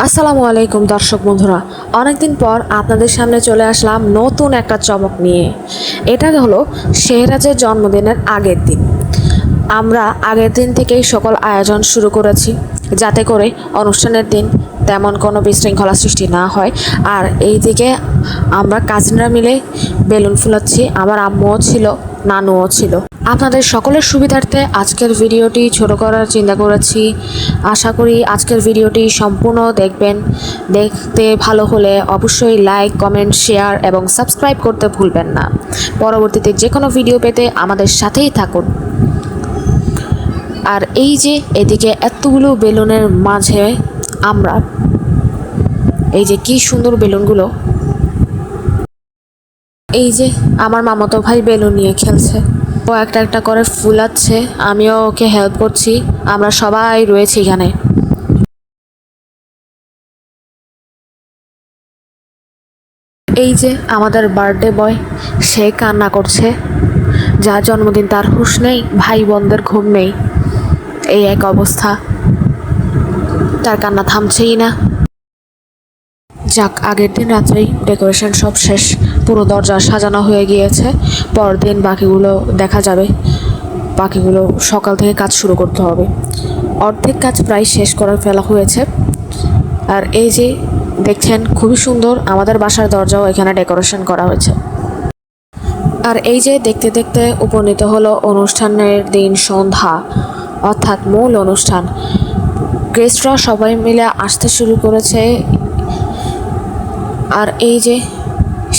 আসসালামু আলাইকুম দর্শক বন্ধুরা, অনেকদিন পর আপনাদের সামনে চলে আসলাম নতুন একটা চমক নিয়ে। এটা হলো শেহরাজের জন্মদিনের আগের দিন। আমরা আগের দিন থেকেই সকল আয়োজন শুরু করেছি, যাতে করে অনুষ্ঠানের দিন তেমন কোনো বিশৃঙ্খলা সৃষ্টি না হয়। আর এইদিকে আমরা কাজিনরা মিলে বেলুন ফুলাচ্ছি। আমার আম্মুও ছিল, নানুও ছিল। আপনাদের সকলের সুবিধার্থে আজকের ভিডিওটি ছোট করার চিন্তা করেছি। আশা করি আজকের ভিডিওটি সম্পূর্ণ দেখবেন। দেখতে ভালো হলে অবশ্যই লাইক, কমেন্ট, শেয়ার এবং সাবস্ক্রাইব করতে ভুলবেন না। পরবর্তীতে যে কোনো ভিডিও পেতে আমাদের সাথেই থাকুন। আর এই যে এদিকে এতগুলো বেলুনের মাঝে আমরা এই যে কি সুন্দর বেলুনগুলো, এই যে আমার মামাতো ভাই বেলুন নিয়ে খেলছে, ও একটা একটা করে ফুলাচ্ছে, আমিও ওকে হেল্প করছি। আমরা সবাই রয়েছি এখানে। এই যে আমাদের বার্থডে বয়, সে কান্না করছে। যার জন্মদিন তার হুঁশ নেই, ভাই বোনদের ঘুম নেই, এই এক অবস্থা, তার কান্না থামছেই না। যাক, আগের দিন রাত্রেই ডেকোরেশন সব শেষ, পুরো দরজা সাজানো হয়ে গিয়েছে। পরদিন বাকিগুলো দেখা যাবে, বাকিগুলো সকাল থেকে কাজ শুরু করতে হবে। অর্ধেক কাজ প্রায় শেষ করে ফেলা হয়েছে। আর এই যে দেখছেন, খুবই সুন্দর আমাদের বাসার দরজাও এখানে ডেকোরেশন করা হয়েছে। আর এই যে দেখতে দেখতে উপনীত হলো অনুষ্ঠানের দিন সন্ধ্যা, অর্থাৎ মূল অনুষ্ঠান। গেস্টরা সবাই মিলে আসতে শুরু করেছে। আর এই যে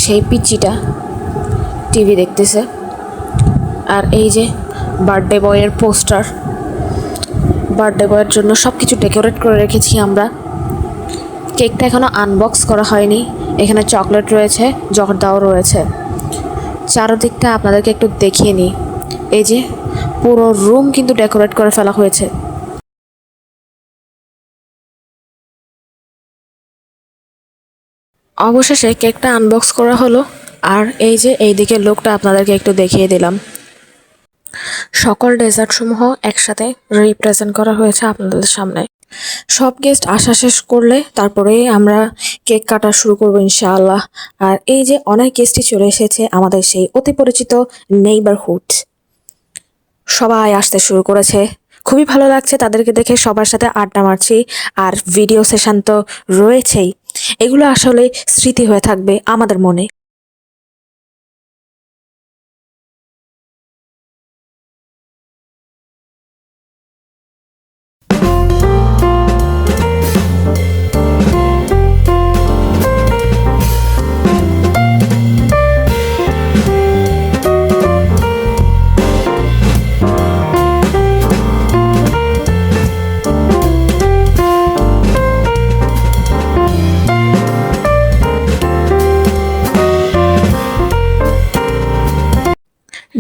সেই পিচ্চিটা টিভি দেখতেছে। আর এই যে বার্থডে বয়ের পোস্টার, বার্থডে বয়ের জন্য সব কিছু ডেকোরেট করে রেখেছি আমরা। কেকটা এখনও আনবক্স করা হয়নি। এখানে চকলেট রয়েছে, জর্দাও রয়েছে। চারদিকটা আপনাদেরকে একটু দেখিয়ে নিই। এই যে পুরো রুম কিন্তু ডেকোরেট করে ফেলা হয়েছে। অবশেষে কেকটা আনবক্স করা হলো। আর এই যে এইদিকে লোকটা আপনাদেরকে একটু দেখিয়ে দিলাম। সকল ডেজার্টসমূহ একসাথে রিপ্রেজেন্ট করা হয়েছে আপনাদের সামনে। সব গেস্ট আসা শেষ করলে তারপরে আমরা কেক কাটা শুরু করবো ইনশাআল্লাহ। আর এই যে অনেক গেস্টই চলে এসেছে আমাদের সেই অতি পরিচিত নেইবারহুড। সবাই আসতে শুরু করেছে, খুবই ভালো লাগছে তাদেরকে দেখে। সবার সাথে আড্ডা মারছি, আর ভিডিও সেশন তো রয়েছেই। এগুলো আসলে স্মৃতি হয়ে থাকবে আমাদের মনে।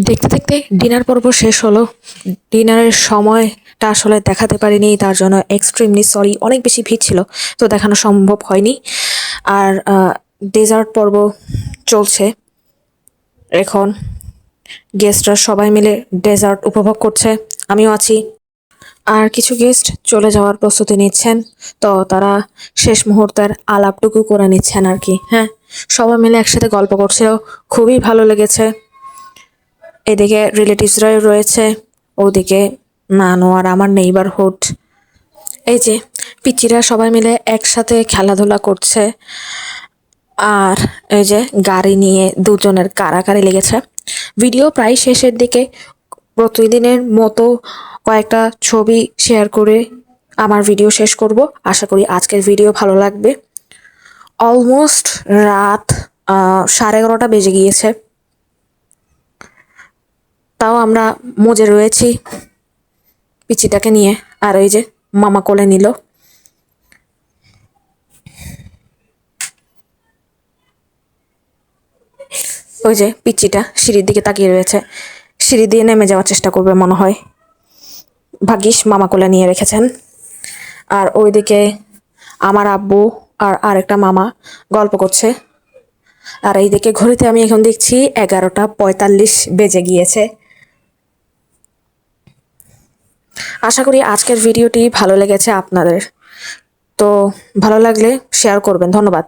দেখতে দেখতে ডিনার পর্ব শেষ হলো। ডিনারের সময়টা আসলে দেখাতে পারিনি, তার জন্য এক্সট্রিমলি সরি। অনেক বেশি ভিড় ছিল, তো দেখানো সম্ভব হয়নি। আর ডেজার্ট পর্ব চলছে এখন। গেস্টরা সবাই মিলে ডেজার্ট উপভোগ করছে, আমিও আছি। আর কিছু গেস্ট চলে যাওয়ার প্রস্তুতি নিচ্ছেন, তো তারা শেষ মুহূর্তের আলাপটুকু করে নিচ্ছেন আর কি। হ্যাঁ, সবাই মিলে একসাথে গল্প করছিল, খুবই ভালো লেগেছে। এদিকে রিলেটিভসরাই রয়েছে, ওদিকে নানু আর আমার নেইবারহুড। এই যে পিচিরা সবাই মিলে একসাথে খেলাধুলা করছে। আর এই যে গাড়ি নিয়ে দুজনের কাড়াকাড়ি লেগেছে। ভিডিও প্রায় শেষের দিকে। প্রতিদিনের মতো কয়েকটা ছবি শেয়ার করে আমার ভিডিও শেষ করব। আশা করি আজকের ভিডিও ভালো লাগবে। অলমোস্ট রাত 11:30 বেজে গিয়েছে, তাও আমরা মজে রয়েছি পিচিটাকে নিয়ে। আর ওই যে মামা কোলে নিল। ওই যে পিচিটা সিঁড়ির দিকে তাকিয়ে রয়েছে, সিঁড়ি দিয়ে নেমে যাওয়ার চেষ্টা করবে মনে হয়। ভাগ্যিস মামা কোলে নিয়ে রেখেছেন। আর ওইদিকে আমার আব্বু আর আরেকটা মামা গল্প করছে। আর এইদিকে ঘড়িতে আমি এখন দেখছি 11:45 বেজে গিয়েছে। আশা করি আজকের ভিডিওটি ভালো লেগেছে আপনাদের। তো ভালো লাগলে শেয়ার করবেন। ধন্যবাদ।